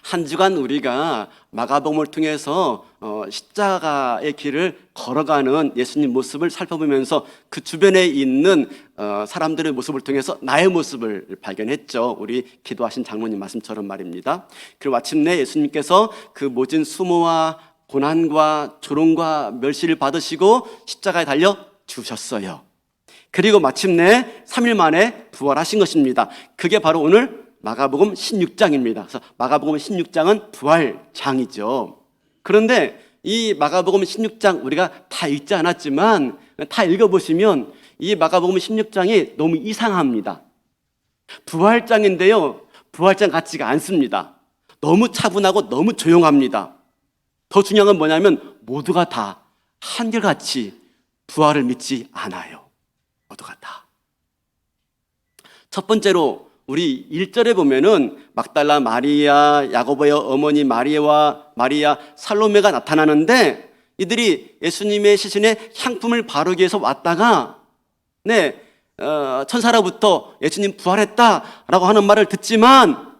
한 주간 우리가 마가복음을 통해서 십자가의 길을 걸어가는 예수님 모습을 살펴보면서 그 주변에 있는 사람들의 모습을 통해서 나의 모습을 발견했죠. 우리 기도하신 장로님 말씀처럼 말입니다. 그리고 마침내 예수님께서 그 모진 수모와 고난과 조롱과 멸시를 받으시고 십자가에 달려 죽으셨어요. 그리고 마침내 3일 만에 부활하신 것입니다. 그게 바로 오늘 마가복음 16장입니다. 그래서 마가복음 16장은 부활장이죠. 그런데 이 마가복음 16장 우리가 다 읽지 않았지만 다 읽어보시면 이 마가복음 16장이 너무 이상합니다. 부활장인데요, 부활장 같지가 않습니다. 너무 차분하고 너무 조용합니다. 더 중요한 건 뭐냐면 모두가 다 한결같이 부활을 믿지 않아요. 모두가 다. 첫 번째로 우리 1절에 보면은 막달라 마리아, 야고보의 어머니 마리아, 살로메가 나타나는데 이들이 예수님의 시신에 향품을 바르기 위해서 왔다가 천사로부터 예수님 부활했다라고 하는 말을 듣지만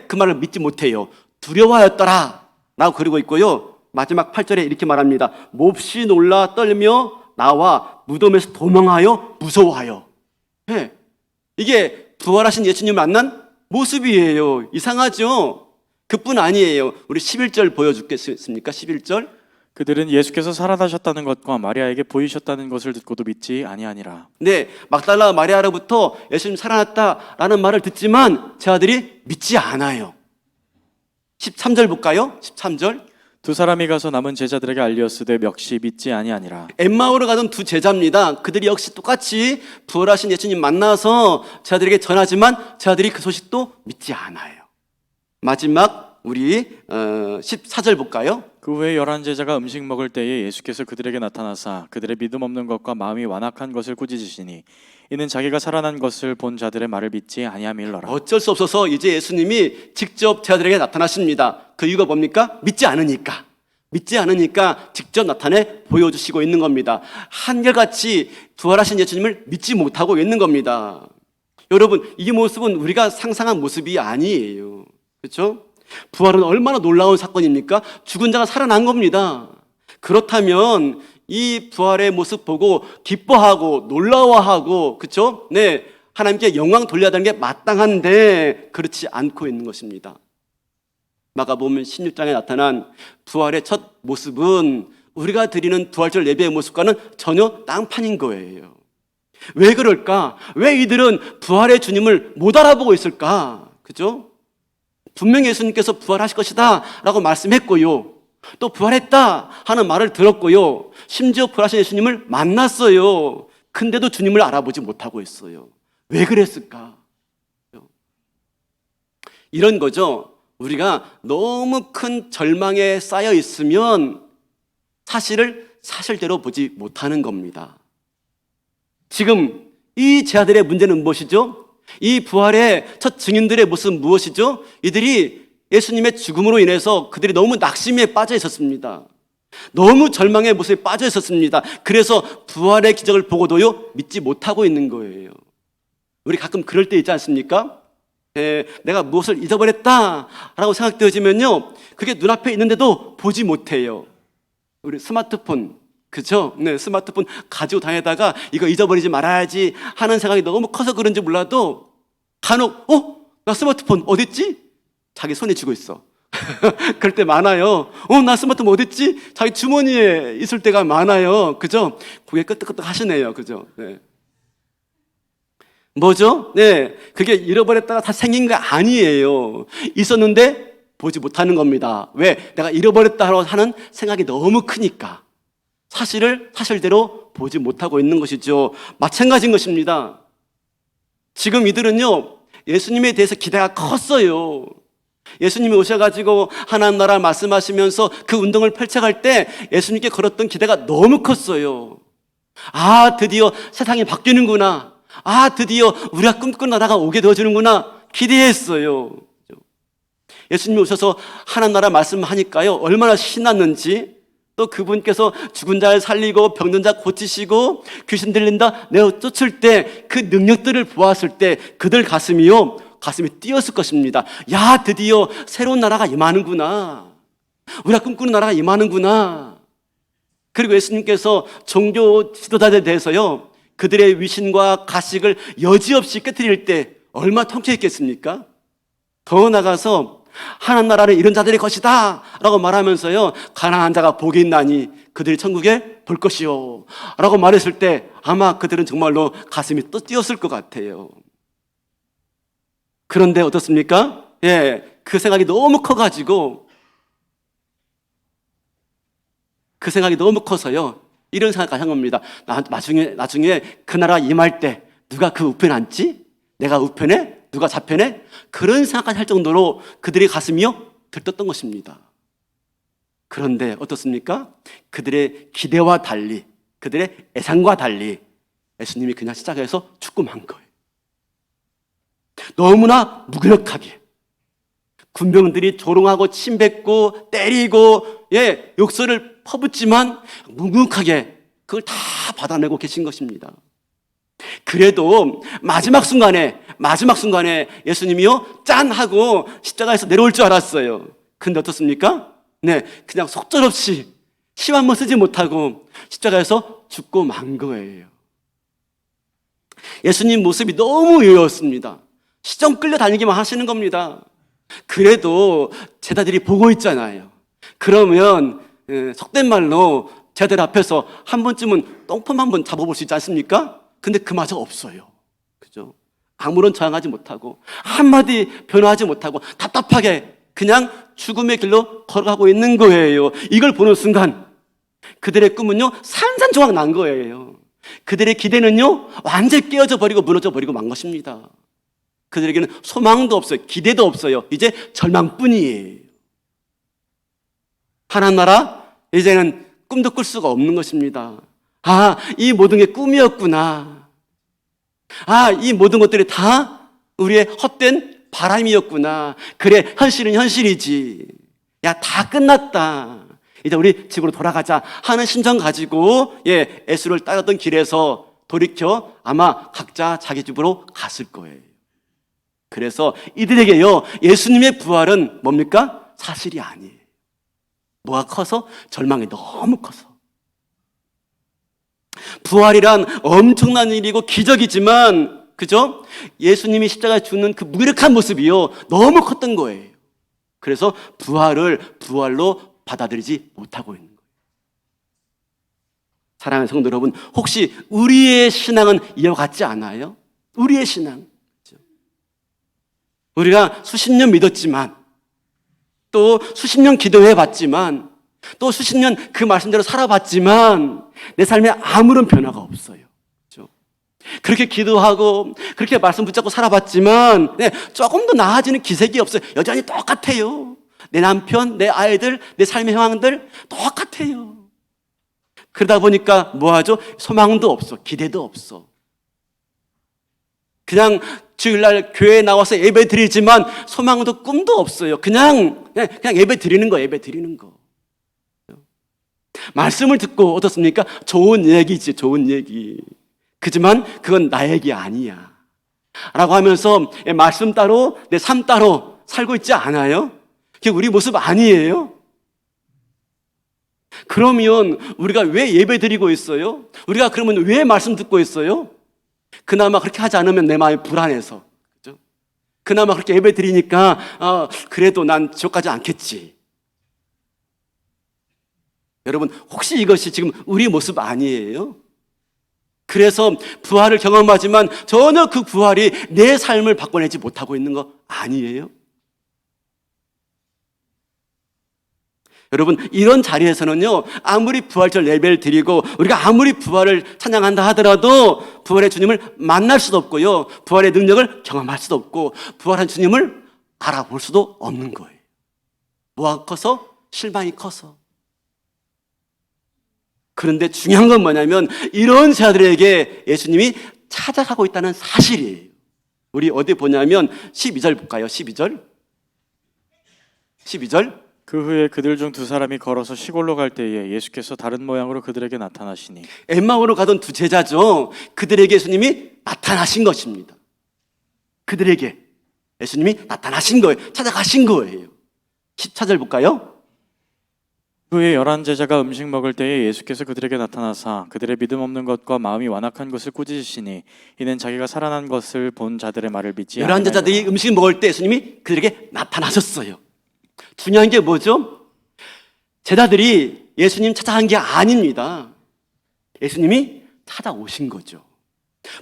그 말을 믿지 못해요. 두려워하였더라 라고 그러고 있고요. 마지막 8절에 이렇게 말합니다. 몹시 놀라 떨며 나와 무덤에서 도망하여 무서워하여. 이게 부활하신 예수님 만난 모습이에요. 이상하죠? 그뿐 아니에요. 우리 11절 보여주겠습니까? 11절. 그들은 예수께서 살아나셨다는 것과 마리아에게 보이셨다는 것을 듣고도 믿지 아니하니라. 막달라 마리아로부터 예수님 살아났다라는 말을 듣지만 제 아들이 믿지 않아요. 13절 볼까요? 13절. 두 사람이 가서 남은 제자들에게 알리었으되 멱시 믿지 아니하니라. 엠마오로 가던 두 제자입니다. 그들이 역시 똑같이 부활하신 예수님 만나서 제 아들에게 전하지만 제 아들이 그 소식도 믿지 않아요. 마지막 우리 14절 볼까요? 그 후에 11 제자가 음식 먹을 때에 예수께서 그들에게 나타나사 그들의 믿음 없는 것과 마음이 완악한 것을 꾸짖으시니 이는 자기가 살아난 것을 본 자들의 말을 믿지 아니함일러라. 어쩔 수 없어서 이제 예수님이 직접 제 아들에게 나타나십니다. 그 이유가 뭡니까? 믿지 않으니까 직접 나타내 보여주시고 있는 겁니다. 한결같이 부활하신 예수님을 믿지 못하고 있는 겁니다. 여러분, 이 모습은 우리가 상상한 모습이 아니에요. 그렇죠? 부활은 얼마나 놀라운 사건입니까? 죽은 자가 살아난 겁니다. 그렇다면 이 부활의 모습 보고 기뻐하고 놀라워하고, 그렇죠? 하나님께 영광 돌려야 되는 게 마땅한데 그렇지 않고 있는 것입니다. 마가복음 16장에 나타난 부활의 첫 모습은 우리가 드리는 부활절 예배의 모습과는 전혀 딴판인 거예요. 왜 그럴까? 왜 이들은 부활의 주님을 못 알아보고 있을까? 그죠? 분명히 예수님께서 부활하실 것이다 라고 말씀했고요, 또 부활했다 하는 말을 들었고요, 심지어 부활하신 예수님을 만났어요. 근데도 주님을 알아보지 못하고 있어요. 왜 그랬을까? 이런 거죠. 우리가 너무 큰 절망에 쌓여 있으면 사실을 사실대로 보지 못하는 겁니다. 지금 이 제 아들의 문제는 무엇이죠? 이 부활의 첫 증인들의 모습은 무엇이죠? 이들이 예수님의 죽음으로 인해서 그들이 너무 낙심에 빠져 있었습니다. 너무 절망의 모습에 빠져 있었습니다. 그래서 부활의 기적을 보고도요 믿지 못하고 있는 거예요. 우리 가끔 그럴 때 있지 않습니까? 내가 무엇을 잊어버렸다라고 생각되어지면요, 그게 눈앞에 있는데도 보지 못해요. 우리 스마트폰, 그죠? 스마트폰 가지고 다니다가 이거 잊어버리지 말아야지 하는 생각이 너무 커서 그런지 몰라도 간혹 나 스마트폰 어딨지? 자기 손에 쥐고 있어. 그럴 때 많아요. 나 스마트폰 어딨지? 자기 주머니에 있을 때가 많아요. 그죠? 고개 끄덕끄덕 하시네요. 그죠? 뭐죠? 그게 잃어버렸다가 다 생긴 거 아니에요. 있었는데 보지 못하는 겁니다. 왜? 내가 잃어버렸다 하는 생각이 너무 크니까. 사실을 사실대로 보지 못하고 있는 것이죠. 마찬가지인 것입니다. 지금 이들은요, 예수님에 대해서 기대가 컸어요. 예수님이 오셔가지고 하나님 나라 말씀하시면서 그 운동을 펼쳐갈 때 예수님께 걸었던 기대가 너무 컸어요. 드디어 세상이 바뀌는구나. 드디어 우리가 꿈꾸는 나라가 오게 되어지는구나. 기대했어요. 예수님이 오셔서 하나님 나라 말씀하니까요, 얼마나 신났는지, 또 그분께서 죽은 자를 살리고 병든 자 고치시고 귀신 들린다 내어 쫓을 때 그 능력들을 보았을 때 그들 가슴이요 가슴이 뛰었을 것입니다. 야, 드디어 새로운 나라가 임하는구나. 우리가 꿈꾸는 나라가 임하는구나. 그리고 예수님께서 종교 지도자들에 대해서요, 그들의 위신과 가식을 여지없이 깨뜨릴 때 얼마나 통쾌했겠습니까? 더 나아가서 하나님 나라는 이런 자들의 것이다 라고 말하면서요, 가난한 자가 복이 있나니 그들이 천국에 볼 것이요 라고 말했을 때 아마 그들은 정말로 가슴이 또 뛰었을 것 같아요. 그런데 어떻습니까? 그 생각이 너무 커가지고, 그 생각이 너무 커서요, 이런 생각을 한 겁니다. 나중에 그 나라 임할 때 누가 그 우편에 앉지? 내가 우편에? 누가 좌편에? 그런 생각까지 할 정도로 그들의 가슴이요, 들떴던 것입니다. 그런데 어떻습니까? 그들의 기대와 달리, 그들의 예상과 달리 예수님이 그냥 시작해서 죽고 만 거예요. 너무나 무기력하게 군병들이 조롱하고 침뱉고 때리고 욕설을 퍼붓지만 묵묵하게 그걸 다 받아내고 계신 것입니다. 그래도 마지막 순간에 예수님이요, 짠 하고 십자가에서 내려올 줄 알았어요. 근데 어떻습니까? 그냥 속절없이 시 한 번 쓰지 못하고 십자가에서 죽고 만 거예요. 예수님 모습이 너무 의외였습니다. 시정 끌려다니기만 하시는 겁니다. 그래도 제자들이 보고 있잖아요. 그러면 속된 말로 제자들 앞에서 한 번쯤은 똥폼 한번 잡아볼 수 있지 않습니까? 근데 그마저 없어요. 그죠? 아무런 저항하지 못하고 한마디 변화하지 못하고 답답하게 그냥 죽음의 길로 걸어가고 있는 거예요. 이걸 보는 순간 그들의 꿈은요, 산산조각 난 거예요. 그들의 기대는요, 완전히 깨어져 버리고 무너져 버리고 만 것입니다. 그들에게는 소망도 없어요. 기대도 없어요. 이제 절망뿐이에요. 하나님 나라, 이제는 꿈도 꿀 수가 없는 것입니다. 아, 이 모든 게 꿈이었구나. 아, 이 모든 것들이 다 우리의 헛된 바람이었구나. 그래, 현실은 현실이지. 야, 다 끝났다. 이제 우리 집으로 돌아가자 하는 심정 가지고 예수를 따르던 길에서 돌이켜 아마 각자 자기 집으로 갔을 거예요. 그래서 이들에게요, 예수님의 부활은 뭡니까? 사실이 아니에요. 뭐가 커서? 절망이 너무 커서. 부활이란 엄청난 일이고 기적이지만, 그죠? 예수님이 십자가에 죽는 그 무력한 모습이요, 너무 컸던 거예요. 그래서 부활로 받아들이지 못하고 있는 거예요. 사랑하는 성도 여러분, 혹시 우리의 신앙은 이와 같지 않아요? 우리의 신앙. 우리가 수십 년 믿었지만, 또 수십 년 기도해 봤지만, 또 수십 년 그 말씀대로 살아봤지만 내 삶에 아무런 변화가 없어요. 그렇죠? 그렇게 기도하고 그렇게 말씀 붙잡고 살아봤지만 조금 더 나아지는 기색이 없어요. 여전히 똑같아요. 내 남편, 내 아이들, 내 삶의 상황들 똑같아요. 그러다 보니까 뭐하죠? 소망도 없어, 기대도 없어. 그냥 주일날 교회에 나와서 예배 드리지만 소망도 꿈도 없어요. 그냥 예배 드리는 거, 예배 드리는 거. 말씀을 듣고 어떻습니까? 좋은 얘기지, 좋은 얘기. 그지만 그건 나 얘기 아니야 라고 하면서 말씀 따로 내 삶 따로 살고 있지 않아요? 그게 우리 모습 아니에요? 그러면 우리가 왜 예배 드리고 있어요? 우리가 그러면 왜 말씀 듣고 있어요? 그나마 그렇게 하지 않으면 내 마음이 불안해서, 그죠? 그나마 그렇게 예배 드리니까 그래도 난 지옥 가지 않겠지. 여러분, 혹시 이것이 지금 우리 모습 아니에요? 그래서 부활을 경험하지만 전혀 그 부활이 내 삶을 바꿔내지 못하고 있는 거 아니에요? 여러분, 이런 자리에서는요, 아무리 부활절 예배를 드리고 우리가 아무리 부활을 찬양한다 하더라도 부활의 주님을 만날 수도 없고요, 부활의 능력을 경험할 수도 없고 부활한 주님을 알아볼 수도 없는 거예요. 뭐가 커서? 실망이 커서. 그런데 중요한 건 뭐냐면 이런 자들에게 예수님이 찾아가고 있다는 사실이에요. 우리 어디 보냐면 12절 볼까요? 12절. 그 후에 그들 중 두 사람이 걸어서 시골로 갈 때에 예수께서 다른 모양으로 그들에게 나타나시니, 엠마오로 가던 두 제자죠. 그들에게 예수님이 나타나신 것입니다. 그들에게. 예수님이 나타나신 거예요. 찾아가신 거예요. 14절 볼까요? 후에 11 제자가 음식 먹을 때에 예수께서 그들에게 나타나사 그들의 믿음 없는 것과 마음이 완악한 것을 꾸짖으시니 이는 자기가 살아난 것을 본 자들의 말을 믿지 11 제자들이 음식 먹을 때 예수님이 그들에게 나타나셨어요. 중요한 게 뭐죠? 제자들이 예수님 찾아간 게 아닙니다. 예수님이 찾아오신 거죠.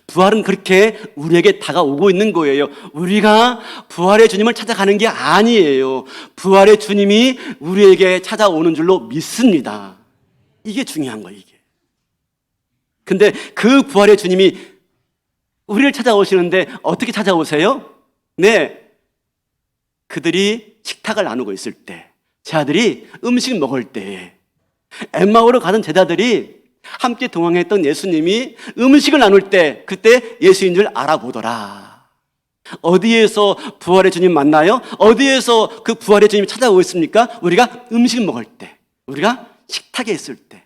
부활은 그렇게 우리에게 다가오고 있는 거예요. 우리가 부활의 주님을 찾아가는 게 아니에요. 부활의 주님이 우리에게 찾아오는 줄로 믿습니다. 이게 중요한 거예요, 이게. 근데 그 부활의 주님이 우리를 찾아오시는데 어떻게 찾아오세요? 네. 그들이 식탁을 나누고 있을 때, 제자들이 음식 먹을 때, 엠마오로 가던 제자들이 함께 동행했던 예수님이 음식을 나눌 때 그때 예수인 줄 알아보더라. 어디에서 부활의 주님 만나요? 어디에서 그 부활의 주님이 찾아오고 있습니까? 우리가 음식 먹을 때, 우리가 식탁에 있을 때.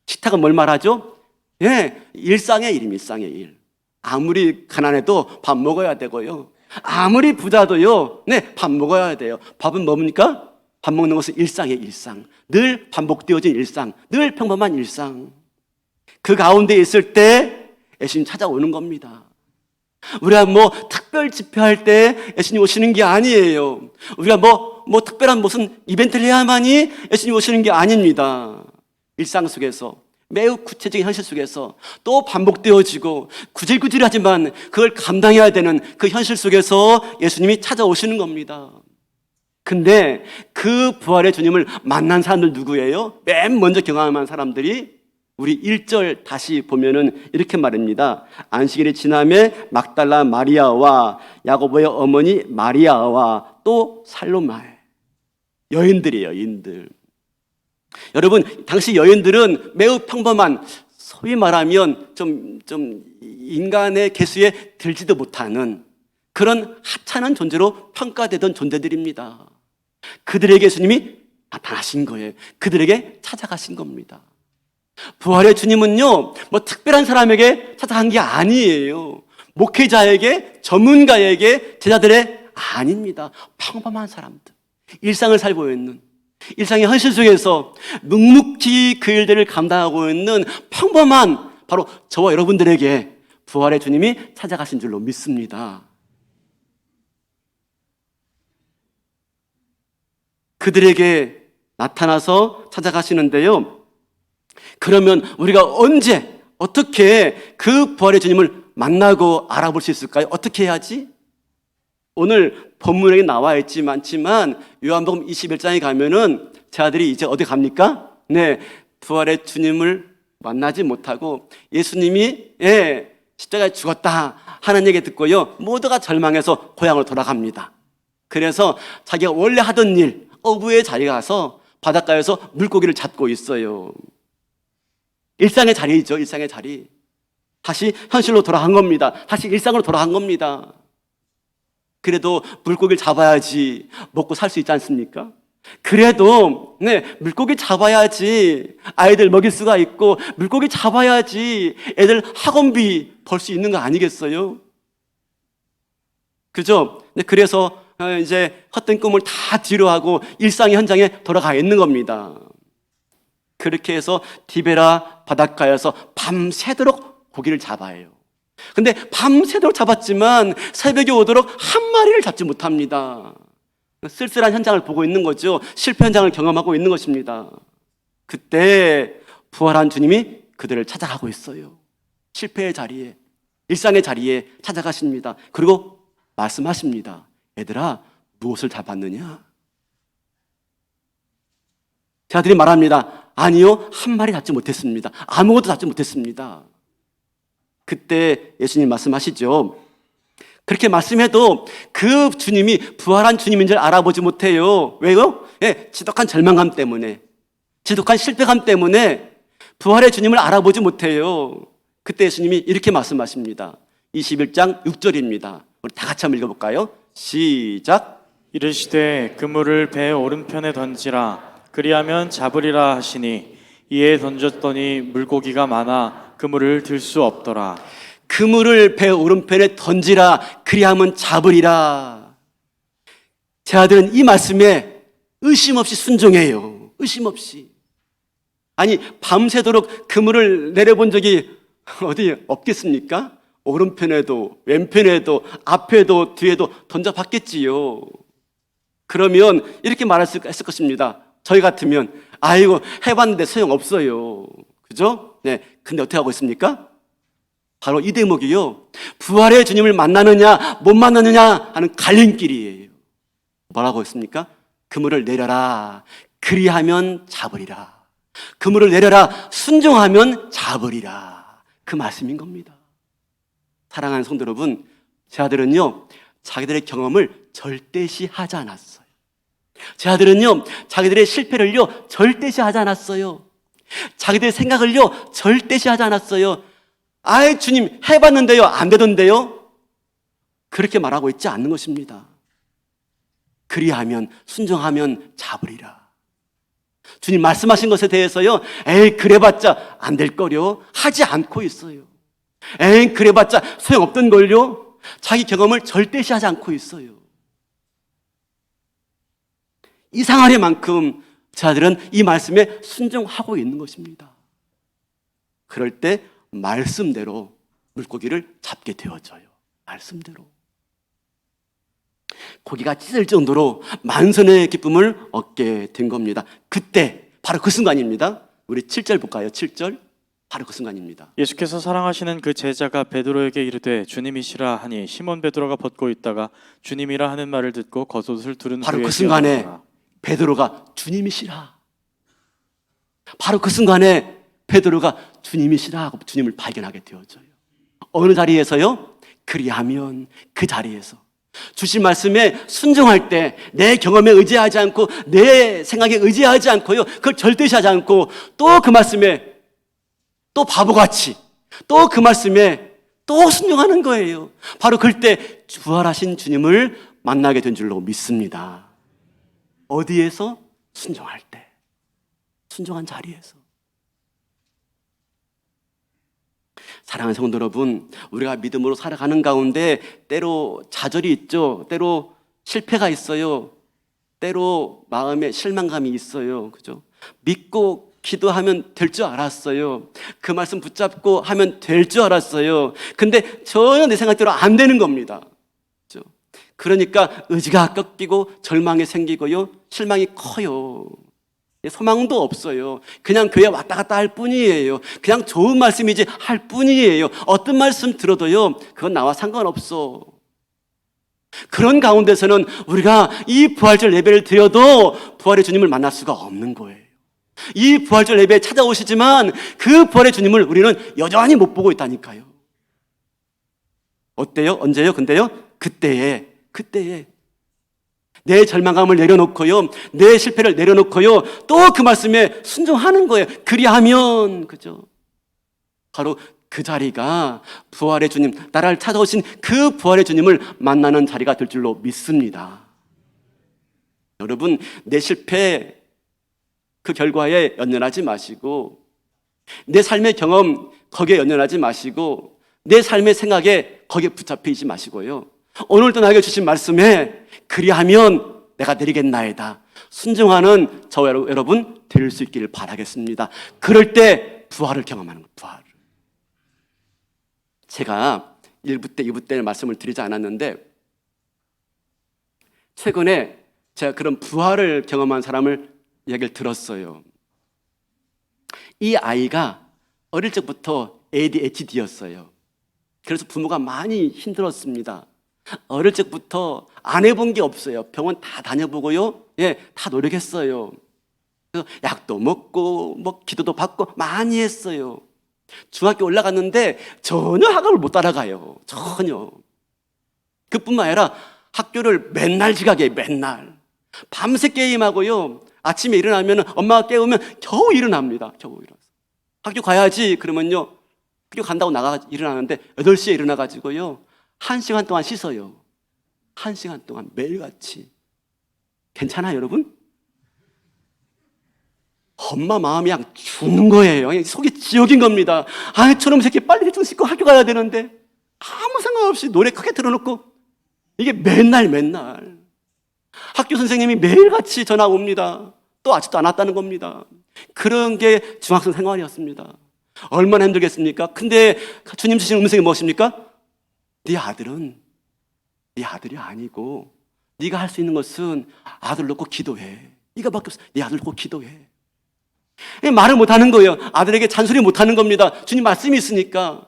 식탁은 뭘 말하죠? 예, 일상의 일입니다. 일상의 일. 아무리 가난해도 밥 먹어야 되고요. 아무리 부자도요, 네, 밥 먹어야 돼요. 밥은 뭡니까? 밥 먹는 것은 일상의 일상. 늘 반복되어진 일상. 늘 평범한 일상. 그 가운데 있을 때 예수님 찾아오는 겁니다. 우리가 특별 집회할 때 예수님 오시는 게 아니에요. 우리가 특별한 무슨 이벤트를 해야만이 예수님 오시는 게 아닙니다. 일상 속에서 매우 구체적인 현실 속에서 또 반복되어지고 구질구질하지만 그걸 감당해야 되는 그 현실 속에서 예수님이 찾아오시는 겁니다. 근데 그 부활의 주님을 만난 사람들 누구예요? 맨 먼저 경험한 사람들이 우리 1절 다시 보면은 이렇게 말합니다. 안식일이 지남에 막달라 마리아와 야고보의 어머니 마리아와 또 살로마에. 여인들이에요, 여인들. 여러분, 당시 여인들은 매우 평범한, 소위 말하면 좀 인간의 계수에 들지도 못하는 그런 하찮은 존재로 평가되던 존재들입니다. 그들에게 예수님이 나타나신 거예요. 그들에게 찾아가신 겁니다. 부활의 주님은요, 특별한 사람에게 찾아간 게 아니에요. 목회자에게, 전문가에게, 제자들의 아닙니다. 평범한 사람들. 일상을 살고 있는, 일상의 현실 속에서 묵묵히 그 일들을 감당하고 있는 평범한 바로 저와 여러분들에게 부활의 주님이 찾아가신 줄로 믿습니다. 그들에게 나타나서 찾아가시는데요. 그러면 우리가 언제, 어떻게 그 부활의 주님을 만나고 알아볼 수 있을까요? 어떻게 해야지? 오늘 본문에 나와 있지만 요한복음 21장에 가면은 제자들이 이제 어디 갑니까? 네, 부활의 주님을 만나지 못하고 예수님이 십자가에 죽었다 하는 얘기 듣고요, 모두가 절망해서 고향으로 돌아갑니다. 그래서 자기가 원래 하던 일, 어부의 자리에 가서 바닷가에서 물고기를 잡고 있어요. 일상의 자리죠, 일상의 자리. 다시 현실로 돌아간 겁니다. 다시 일상으로 돌아간 겁니다. 그래도 물고기를 잡아야지 먹고 살 수 있지 않습니까? 그래도 물고기 잡아야지 아이들 먹일 수가 있고, 물고기 잡아야지 애들 학원비 벌 수 있는 거 아니겠어요? 그죠? 그래서 이제 헛된 꿈을 다 뒤로하고 일상의 현장에 돌아가 있는 겁니다. 그렇게 해서 디베라 바닷가에서 밤새도록 고기를 잡아요. 근데 밤새도록 잡았지만 새벽에 오도록 한 마리를 잡지 못합니다. 쓸쓸한 현장을 보고 있는 거죠. 실패 현장을 경험하고 있는 것입니다. 그때 부활한 주님이 그들을 찾아가고 있어요. 실패의 자리에, 일상의 자리에 찾아가십니다. 그리고 말씀하십니다. 얘들아, 무엇을 잡았느냐? 제자들이 말합니다. 아니요, 한 마리 잡지 못했습니다. 아무것도 잡지 못했습니다. 그때 예수님 말씀하시죠. 그렇게 말씀해도 그 주님이 부활한 주님인 줄 알아보지 못해요. 왜요? 지독한 절망감 때문에, 지독한 실패감 때문에 부활의 주님을 알아보지 못해요. 그때 예수님이 이렇게 말씀하십니다. 21장 6절입니다. 우리 다 같이 한번 읽어볼까요? 시작. 이르시되 그물을 배 오른편에 던지라 그리하면 잡으리라 하시니 이에 던졌더니 물고기가 많아 그물을 들 수 없더라. 그물을 배 오른편에 던지라. 그리하면 잡으리라. 제 아들은 이 말씀에 의심 없이 순종해요. 의심 없이. 아니, 밤새도록 그물을 내려본 적이 어디 없겠습니까? 오른편에도 왼편에도 앞에도 뒤에도 던져봤겠지요. 그러면 이렇게 말할 수 있을 것입니다. 저희 같으면 아이고 해봤는데 소용없어요. 그죠? 네. 근데 어떻게 하고 있습니까? 바로 이 대목이요. 부활의 주님을 만나느냐 못 만나느냐 하는 갈림길이에요. 뭐라고 했습니까? 그물을 내려라. 그리하면 잡으리라. 그물을 내려라. 순종하면 잡으리라. 그 말씀인 겁니다. 사랑하는 성도 여러분, 제 아들은요, 자기들의 경험을 절대시 하지 않았어요. 제 아들은요, 자기들의 실패를요, 절대시 하지 않았어요. 자기들의 생각을요, 절대시 하지 않았어요. 아이, 주님, 해봤는데요, 안 되던데요? 그렇게 말하고 있지 않는 것입니다. 그리하면, 순종하면 잡으리라. 주님 말씀하신 것에 대해서요, 에이, 그래봤자 안 될 거려. 하지 않고 있어요. 에이, 그래봤자 소용없던 걸요. 자기 경험을 절대시하지 않고 있어요. 이상하리만큼 제 아들은 이 말씀에 순종하고 있는 것입니다. 그럴 때 말씀대로 물고기를 잡게 되어져요. 말씀대로. 고기가 찢을 정도로 만선의 기쁨을 얻게 된 겁니다. 그때 바로 그 순간입니다. 우리 7절 볼까요? 7절. 바로 그 순간입니다. 예수께서 사랑하시는 그 제자가 베드로에게 이르되 주님이시라 하니 시몬 베드로가 벗고 있다가 주님이라 하는 말을 듣고 겉옷을 두른 바로 후에 그 순간에 뛰어나더라. 베드로가 주님이시라. 바로 그 순간에 베드로가 주님이시라 하고 주님을 발견하게 되어져요. 어느 자리에서요? 그리하면 그 자리에서 주신 말씀에 순종할 때 내 경험에 의지하지 않고 내 생각에 의지하지 않고요, 그걸 절대시하지 않고 또 그 말씀에 또 바보같이 또 그 말씀에 또 순종하는 거예요. 바로 그때 부활하신 주님을 만나게 된 줄로 믿습니다. 어디에서? 순종할 때, 순종한 자리에서. 사랑하는 성도 여러분, 우리가 믿음으로 살아가는 가운데 때로 좌절이 있죠. 때로 실패가 있어요. 때로 마음에 실망감이 있어요. 그죠? 믿고 기도하면 될 줄 알았어요. 그 말씀 붙잡고 하면 될 줄 알았어요. 근데 전혀 내 생각대로 안 되는 겁니다. 그죠? 그러니까 의지가 꺾이고 절망이 생기고요. 실망이 커요. 소망도 없어요. 그냥 교회 왔다 갔다 할 뿐이에요. 그냥 좋은 말씀이지 할 뿐이에요. 어떤 말씀 들어도요, 그건 나와 상관없어. 그런 가운데서는 우리가 이 부활절 예배를 드려도 부활의 주님을 만날 수가 없는 거예요. 이 부활절 예배에 찾아오시지만 그 부활의 주님을 우리는 여전히 못 보고 있다니까요. 어때요? 언제요? 근데요? 그때에 내 절망감을 내려놓고요, 내 실패를 내려놓고요, 또 그 말씀에 순종하는 거예요. 그리하면, 그죠? 바로 그 자리가 부활의 주님, 나를 찾아오신 그 부활의 주님을 만나는 자리가 될 줄로 믿습니다. 여러분, 내 실패 그 결과에 연연하지 마시고, 내 삶의 경험 거기에 연연하지 마시고, 내 삶의 생각에 거기에 붙잡혀 있지 마시고요, 오늘도 나에게 주신 말씀에 그리하면 내가 내리겠나이다 순종하는 저와 여러분 될 수 있기를 바라겠습니다. 그럴 때 부활을 경험하는 거예요. 부활을. 제가 1부 때 2부 때 말씀을 드리지 않았는데, 최근에 제가 그런 부활을 경험한 사람을 이야기를 들었어요. 이 아이가 어릴 적부터 ADHD였어요. 그래서 부모가 많이 힘들었습니다. 어릴 적부터 안 해본 게 없어요. 병원 다 다녀보고요, 다 노력했어요. 그래서 약도 먹고 기도도 받고 많이 했어요. 중학교 올라갔는데 전혀 학업을 못 따라가요. 전혀. 그뿐만 아니라 학교를 맨날 지각해요. 맨날 밤새 게임하고요, 아침에 일어나면 엄마가 깨우면 겨우 일어납니다. 겨우 일어나서 학교 가야지 그러면요, 학교 간다고 일어나는데 8시에 일어나가지고요 1시간 동안 씻어요. 1시간 동안 매일같이. 괜찮아요, 여러분? 엄마 마음이 그냥 죽는 거예요. 속이 지옥인 겁니다. 저놈 새끼 빨리 좀 씻고 학교 가야 되는데. 아무 생각 없이 노래 크게 틀어놓고 이게 맨날 학교 선생님이 매일같이 전화 옵니다. 또 아직도 안 왔다는 겁니다. 그런 게 중학생 생활이었습니다. 얼마나 힘들겠습니까? 근데 주님 주신 음성이 무엇입니까? 네 아들은 네 아들이 아니고 네가 할 수 있는 것은 아들 놓고 기도해. 이거밖에 없어. 네 아들 놓고 기도해. 말을 못하는 거예요. 아들에게 잔소리 못하는 겁니다. 주님 말씀이 있으니까.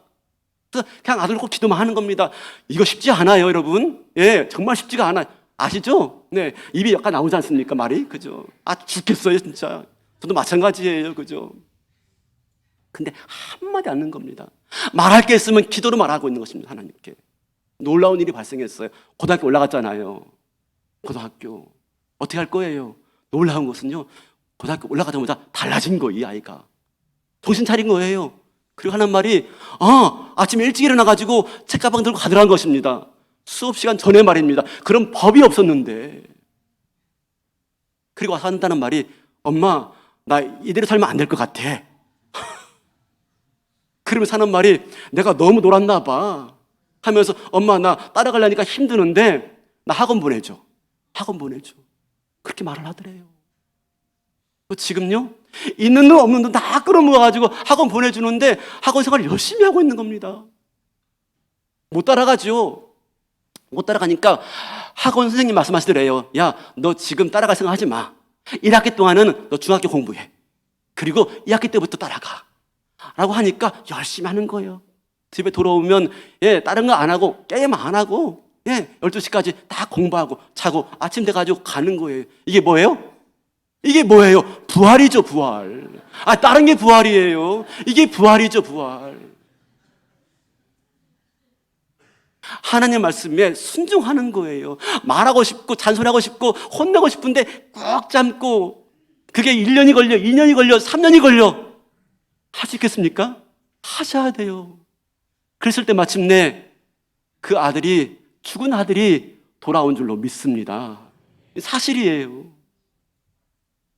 그래서 그냥 아들 놓고 기도만 하는 겁니다. 이거 쉽지 않아요, 여러분. 예, 정말 쉽지가 않아요. 아시죠? 네, 입이 약간 나오지 않습니까, 말이? 그죠? 죽겠어요, 진짜. 저도 마찬가지예요, 그죠? 근데 한마디 않는 겁니다. 말할 게 있으면 기도로 말하고 있는 것입니다, 하나님께. 놀라운 일이 발생했어요. 고등학교 올라갔잖아요. 고등학교. 어떻게 할 거예요? 놀라운 것은요, 고등학교 올라가자마자 달라진 거예요, 이 아이가. 정신 차린 거예요. 그리고 하는 말이, 아침에 일찍 일어나가지고 책가방 들고 가더라는 것입니다. 수업 시간 전에 말입니다. 그런 법이 없었는데. 그리고 와서 한다는 말이, 엄마, 나 이대로 살면 안 될 것 같아. 그러면서 하는 말이, 내가 너무 놀았나 봐. 하면서, 엄마, 나 따라가려니까 힘드는데, 나 학원 보내줘. 학원 보내줘. 그렇게 말을 하더래요. 지금요, 있는 돈 없는 돈 다 끌어모아가지고 학원 보내주는데 학원 생활을 열심히 하고 있는 겁니다. 못 따라가죠. 못 따라가니까 학원 선생님 말씀하시더래요. 야, 너 지금 따라갈 생각 하지 마. 1학기 동안은 너 중학교 공부해. 그리고 2학기 때부터 따라가. 라고 하니까 열심히 하는 거예요. 집에 돌아오면, 다른 거 안 하고, 게임 안 하고, 12시까지 다 공부하고, 자고, 아침 돼가지고 가는 거예요. 이게 뭐예요? 이게 뭐예요? 부활이죠, 부활. 다른 게 부활이에요. 이게 부활이죠, 부활. 하나님 말씀에 순종하는 거예요. 말하고 싶고, 잔소리하고 싶고, 혼내고 싶은데 꾹 참고, 그게 1년이 걸려, 2년이 걸려, 3년이 걸려. 할 수 있겠습니까? 하셔야 돼요. 그랬을 때 마침내 그 아들이, 죽은 아들이 돌아온 줄로 믿습니다. 사실이에요.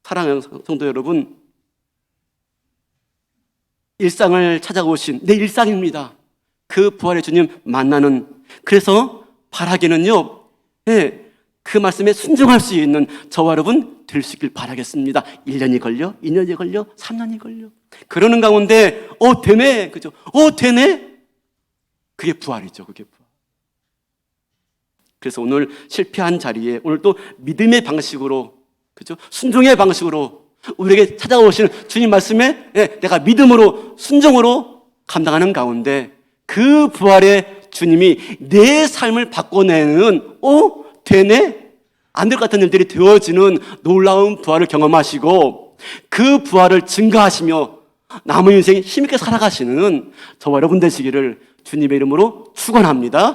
사랑하는 성도 여러분, 일상을 찾아오신 내 일상입니다. 그 부활의 주님 만나는, 그래서 바라기는요, 그 말씀에 순종할 수 있는 저와 여러분 될 수 있길 바라겠습니다. 1년이 걸려, 2년이 걸려, 3년이 걸려. 그러는 가운데 되네, 그죠? 되네. 그게 부활이죠, 그게 부활. 그래서 오늘 실패한 자리에 오늘 또 믿음의 방식으로, 그죠? 순종의 방식으로 우리에게 찾아오시는 주님 말씀에 내가 믿음으로, 순종으로 감당하는 가운데 그 부활의 주님이 내 삶을 바꿔내는, 되네? 안 될 것 같은 일들이 되어지는 놀라운 부활을 경험하시고 그 부활을 증가하시며 남은 인생 힘있게 살아가시는 저와 여러분 되시기를 주님의 이름으로 축원합니다.